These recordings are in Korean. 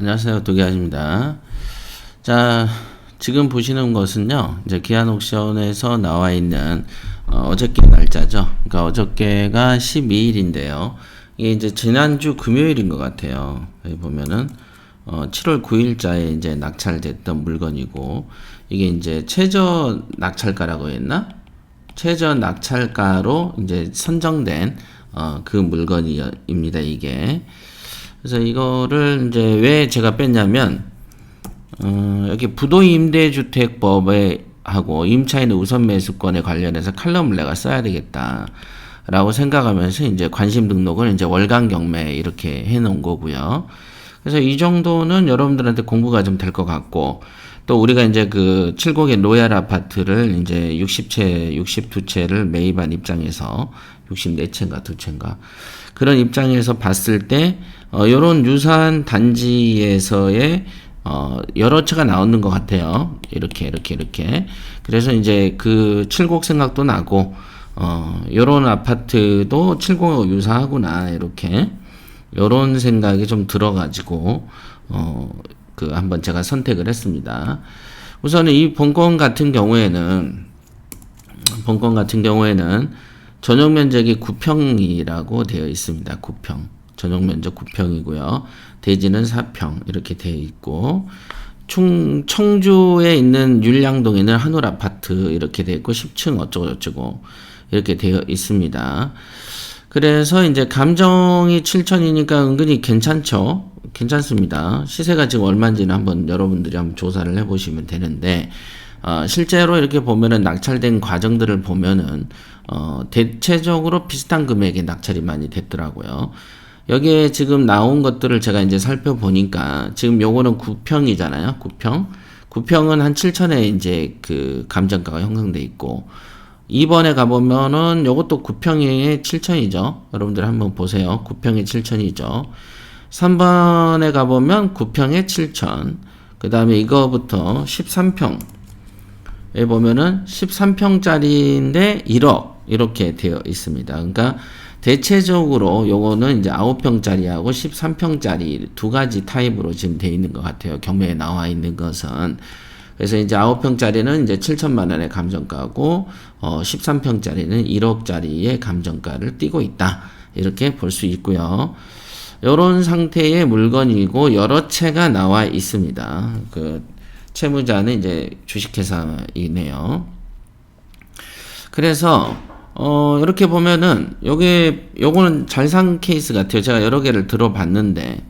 안녕하세요. 도기아입니다. 자, 지금 보시는 것은요, 이제 기한옥션에서 나와 있는 어저께 날짜죠. 그러니까 어저께가 12일인데요. 이게 이제 지난주 금요일인 것 같아요. 여기 보면은 7월 9일자에 이제 낙찰됐던 물건이고, 이게 이제 최저 낙찰가라고 했나? 최저 낙찰가로 이제 선정된 그 물건입니다. 이게. 그래서 이거를 이제 왜 제가 뺐냐면 여기 부도임대주택법에 하고 임차인의 우선 매수권에 관련해서 칼럼을 내가 써야 되겠다라고 생각하면서 이제 관심 등록을 이제 월간 경매 이렇게 해 놓은 거고요. 그래서 이 정도는 여러분들한테 공부가 좀 될 것 같고, 또 우리가 이제 그 7곡의 로얄 아파트를 이제 62채를 매입한 입장에서 64채인가 2채인가 그런 입장에서 봤을 때 요런 유사한 단지에서의 여러 채가 나오는 것 같아요. 이렇게. 그래서 이제 그 7곡 생각도 나고 요런 아파트도 7곡하고 유사하구나 이렇게 요런 생각이 좀 들어가지고 그 한번 제가 선택을 했습니다. 우선은 이 본건 같은 경우에는 전용 면적이 9평이라고 되어 있습니다. 9평. 전용 면적 9평이고요. 대지는 4평 이렇게 되어 있고, 청주에 있는 율량동에 있는 한울 아파트 이렇게 되어 있고 10층 어쩌고저쩌고 이렇게 되어 있습니다. 그래서 이제 감정이 7천이니까 은근히 괜찮죠. 괜찮습니다. 시세가 지금 얼마인지는 한번 여러분들이 한번 조사를 해보시면 되는데, 실제로 이렇게 보면은 낙찰된 과정들을 보면은 대체적으로 비슷한 금액의 낙찰이 많이 됐더라고요. 여기에 지금 나온 것들을 제가 이제 살펴보니까 지금 요거는 9평이잖아요. 9평은 한 7천에 이제 그 감정가가 형성돼 있고, 2번에 가보면은 요것도 9평에 7천이죠. 여러분들 한번 보세요. 9평에 7천이죠. 3번에 가보면 9평에 7천. 그 다음에 이거부터 13평. 여기 보면은 13평짜리인데 1억. 이렇게 되어 있습니다. 그러니까 대체적으로 요거는 이제 9평짜리하고 13평짜리 두 가지 타입으로 지금 되어 있는 것 같아요. 경매에 나와 있는 것은. 그래서 이제 9평짜리는 이제 7천만 원의 감정가고, 13평짜리는 1억짜리의 감정가를 띄고 있다. 이렇게 볼 수 있고요. 요런 상태의 물건이고, 여러 채가 나와 있습니다. 그, 채무자는 이제 주식회사이네요. 그래서, 이렇게 보면은, 요거는 잘 산 케이스 같아요. 제가 여러 개를 들어봤는데,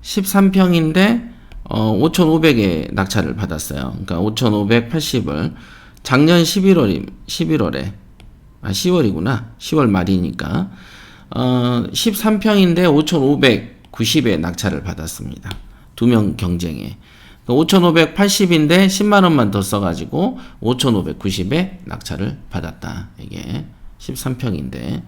13평인데, 5,500에 낙찰을 받았어요. 그러니까 5,580을 작년 10월에 10월 말이니까 13평인데 5,590에 낙찰을 받았습니다. 두 명 경쟁에. 5,580인데 10만 원만 더 써가지고 5,590에 낙찰을 받았다. 이게 13평인데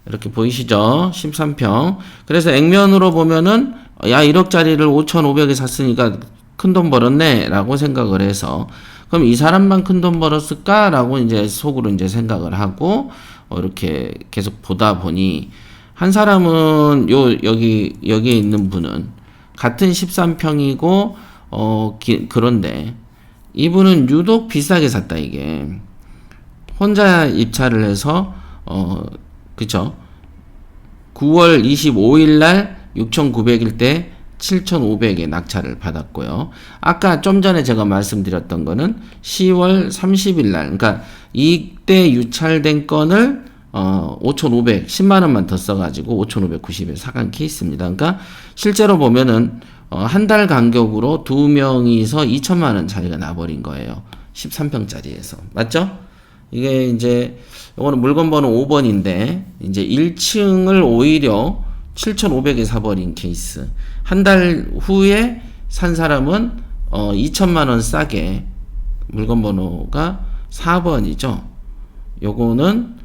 이렇게 보이시죠? 13평. 그래서 액면으로 보면은 야 1억짜리를 5,500에 샀으니까 큰돈 벌었네 라고 생각을 해서, 그럼 이 사람만 큰돈 벌었을까 라고 이제 속으로 이제 생각을 하고 이렇게 계속 보다 보니, 한 사람은 여기에 있는 분은 같은 13평이고 그런데 이분은 유독 비싸게 샀다. 이게 혼자 입찰을 해서 그쵸? 9월 25일 날 6,900일 때 7,500에 낙찰을 받았고요. 아까 좀 전에 제가 말씀드렸던 거는 10월 30일 날, 그러니까 이때 유찰된 건을 5,500, 10만 원만 더 써가지고 5,590에 사간 케이스입니다. 그러니까 실제로 보면은 한 달 간격으로 두 명이서 2천만 원 차이가 나버린 거예요. 13평짜리에서. 맞죠? 이게 이제 이거는 물건 번호 5번인데 이제 1층을 오히려 7,500에 사버린 케이스. 한 달 후에 산 사람은 2천만 원 싸게, 물건 번호가 4번이죠. 요거는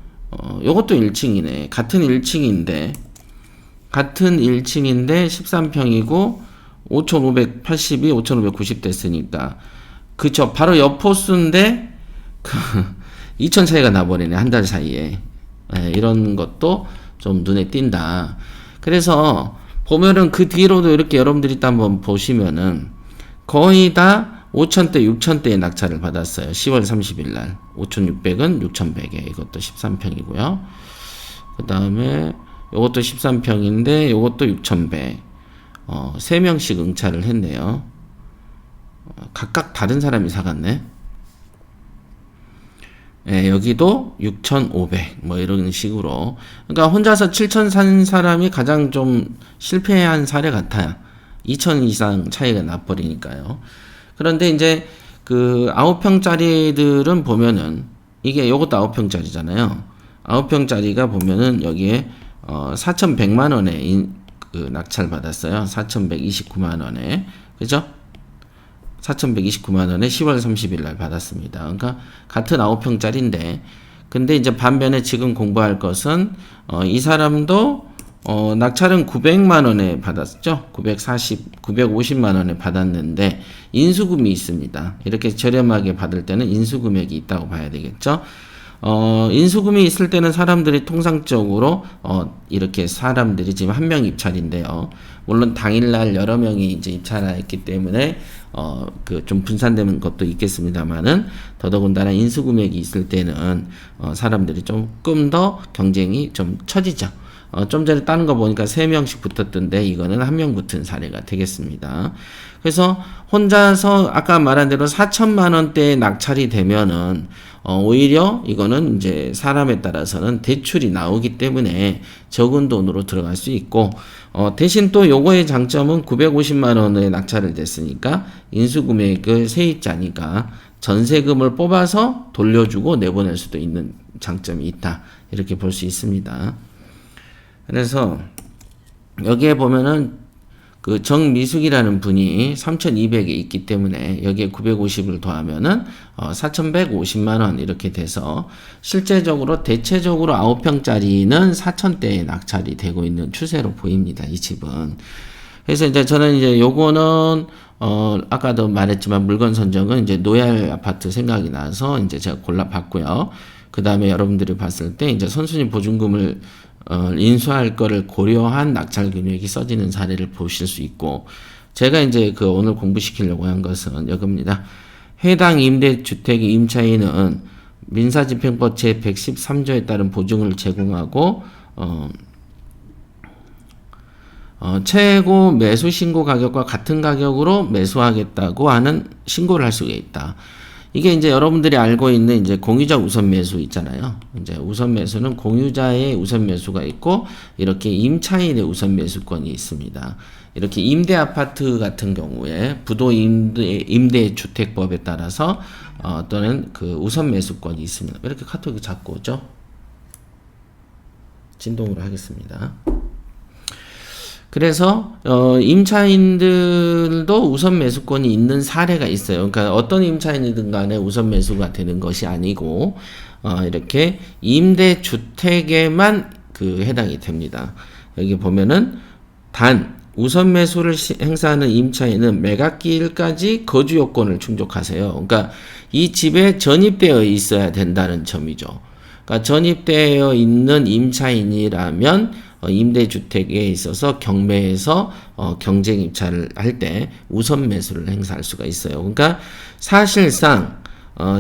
요것도 1층이네. 같은 1층인데 13평이고 5,580이 5,590 됐으니까, 그쵸, 바로 옆 호수인데 2천 차이가 나버리네. 한 달 사이에. 네, 이런 것도 좀 눈에 띈다. 그래서 보면은 그 뒤로도 이렇게 여러분들이 또 한번 보시면은 거의 다 5천대, 6천대의 낙찰을 받았어요. 10월 30일 날. 5,600은 6,100에 이것도 13평이고요. 그 다음에 요것도 13평인데 요것도 6,100. 3명씩 응찰을 했네요. 각각 다른 사람이 사갔네. 예, 여기도 6,500, 뭐 이런 식으로. 그러니까 혼자서 7,000 산 사람이 가장 좀 실패한 사례 같아요. 2,000 이상 차이가 나버리니까요. 그런데 이제 그 9평짜리들은 보면은 이게 요것도 9평짜리잖아요. 9평짜리가 보면은 여기에 4,100만 원에 그 낙찰 받았어요. 4,129만 원에. 그죠? 4,129만 원에 10월 30일 날 받았습니다. 그러니까 같은 9평짜리인데 근데 이제 반면에 지금 공부할 것은 이 사람도 낙찰은 900만 원에 받았죠. 950만 원에 받았는데 인수금이 있습니다. 이렇게 저렴하게 받을 때는 인수금액이 있다고 봐야 되겠죠. 인수금이 있을 때는 사람들이 통상적으로 이렇게 사람들이 지금 한 명 입찰인데요. 물론 당일날 여러 명이 이제 입찰했기 때문에 그 좀 분산되는 것도 있겠습니다만은 더더군다나 인수금액이 있을 때는 사람들이 조금 더 경쟁이 좀 처지죠. 좀 전에 다른 거 보니까 3명씩 붙었던데 이거는 1명 붙은 사례가 되겠습니다. 그래서 혼자서 아까 말한 대로 4천만 원대의 낙찰이 되면은 오히려 이거는 이제 사람에 따라서는 대출이 나오기 때문에 적은 돈으로 들어갈 수 있고 대신 또 요거의 장점은 950만 원의 낙찰을 됐으니까 인수금액을 세입자니까 전세금을 뽑아서 돌려주고 내보낼 수도 있는 장점이 있다. 이렇게 볼 수 있습니다. 그래서 여기에 보면은 그 정미숙이라는 분이 3,200에 있기 때문에 여기에 950을 더하면은 4,150만 원 이렇게 돼서 실제적으로 대체적으로 9평짜리는 4,000대에 낙찰이 되고 있는 추세로 보입니다. 이 집은. 그래서 이제 저는 이제 요거는 아까도 말했지만 물건 선정은 이제 노얄 아파트 생각이 나서 이제 제가 골라봤고요. 그 다음에 여러분들이 봤을 때 이제 선순위 보증금을 인수할 거를 고려한 낙찰 금액이 써지는 사례를 보실 수 있고, 제가 이제 그 오늘 공부시키려고 한 것은 이겁니다. 해당 임대주택의 임차인은 민사집행법 제113조에 따른 보증을 제공하고 최고 매수 신고 가격과 같은 가격으로 매수하겠다고 하는 신고를 할 수가 있다. 이게 이제 여러분들이 알고 있는 이제 공유자 우선 매수 있잖아요. 이제 우선 매수는 공유자의 우선 매수가 있고 이렇게 임차인의 우선 매수권이 있습니다. 이렇게 임대 아파트 같은 경우에 부도 임대 주택법에 따라서 또는 그 우선 매수권이 있습니다. 이렇게 카톡이 자꾸 오죠? 진동으로 하겠습니다. 그래서 임차인들도 우선 매수권이 있는 사례가 있어요. 그러니까 어떤 임차인이든 간에 우선 매수가 되는 것이 아니고 이렇게 임대주택에만 그 해당이 됩니다. 여기 보면은 단 우선 매수를 행사하는 임차인은 매각기일까지 거주 요건을 충족하세요. 그러니까 이 집에 전입되어 있어야 된다는 점이죠. 그러니까 전입되어 있는 임차인이라면 임대주택에 있어서 경매에서 경쟁 입찰을 할 때 우선 매수를 행사할 수가 있어요. 그러니까 사실상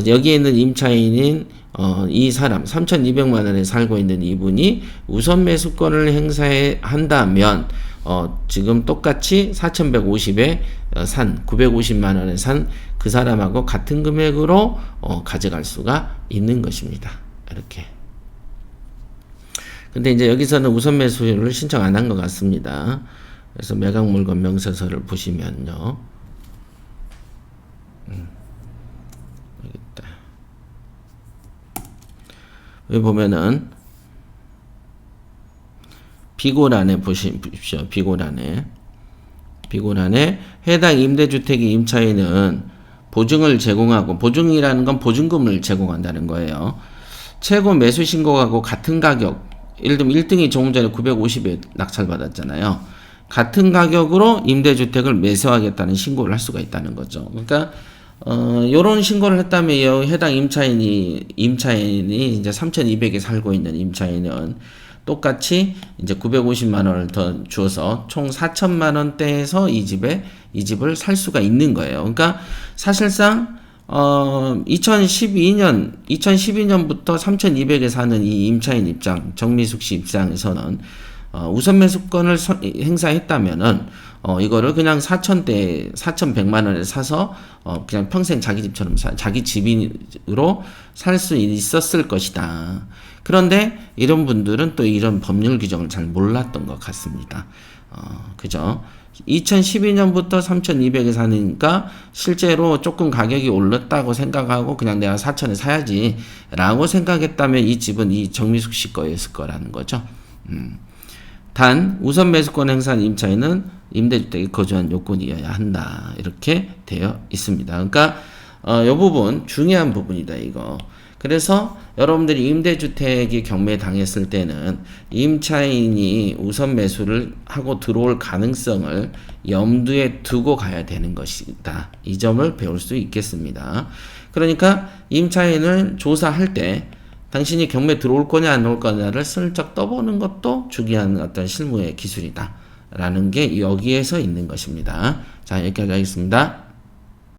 여기에 있는 임차인인 이 사람 3,200만 원에 살고 있는 이분이 우선 매수권을 행사한다면 지금 똑같이 4,150에 산 950만 원에 산 그 사람하고 같은 금액으로 가져갈 수가 있는 것입니다. 이렇게. 근데 이제 여기서는 우선 매수를 신청 안 한 것 같습니다. 그래서 매각 물건 명세서를 보시면요. 여기 있다. 여기 보면은 비고란에 보십시오. 비고란에 해당 임대주택의 임차인은 보증을 제공하고, 보증이라는 건 보증금을 제공한다는 거예요. 최고 매수 신고하고 같은 가격, 예를 들면 1등이 조금 전에 950에 낙찰받았잖아요. 같은 가격으로 임대주택을 매수하겠다는 신고를 할 수가 있다는 거죠. 그러니까 요런 신고를 했다면 해당 임차인이 이제 3,200에 살고 있는 임차인은 똑같이 이제 950만 원을 더 주어서 총 4천만 원대에서 이 집을 살 수가 있는 거예요. 그러니까 사실상 2012년부터 3,200에 사는 이 임차인 입장, 정미숙 씨 입장에서는 우선 매수권을 행사했다면은 이거를 그냥 4,100만 원에 사서 그냥 평생 자기 집처럼 자기 집으로 살 수 있었을 것이다. 그런데 이런 분들은 또 이런 법률 규정을 잘 몰랐던 것 같습니다. 그죠? 2012년부터 3,200에 사니까 실제로 조금 가격이 올랐다고 생각하고 그냥 내가 4,000에 사야지 라고 생각했다면 이 집은 이 정미숙 씨 거였을 거라는 거죠. 단 우선 매수권 행사한 임차인은 임대주택에 거주한 요건이어야 한다. 이렇게 되어 있습니다. 그러니까 이 부분 중요한 부분이다 이거. 그래서 여러분들이 임대주택이 경매당했을 때는 임차인이 우선 매수를 하고 들어올 가능성을 염두에 두고 가야 되는 것이다. 이 점을 배울 수 있겠습니다. 그러니까 임차인을 조사할 때 당신이 경매 들어올 거냐 안 올 거냐를 슬쩍 떠보는 것도 중요한 어떤 실무의 기술이다 라는 게 여기에서 있는 것입니다. 자, 여기까지 하겠습니다.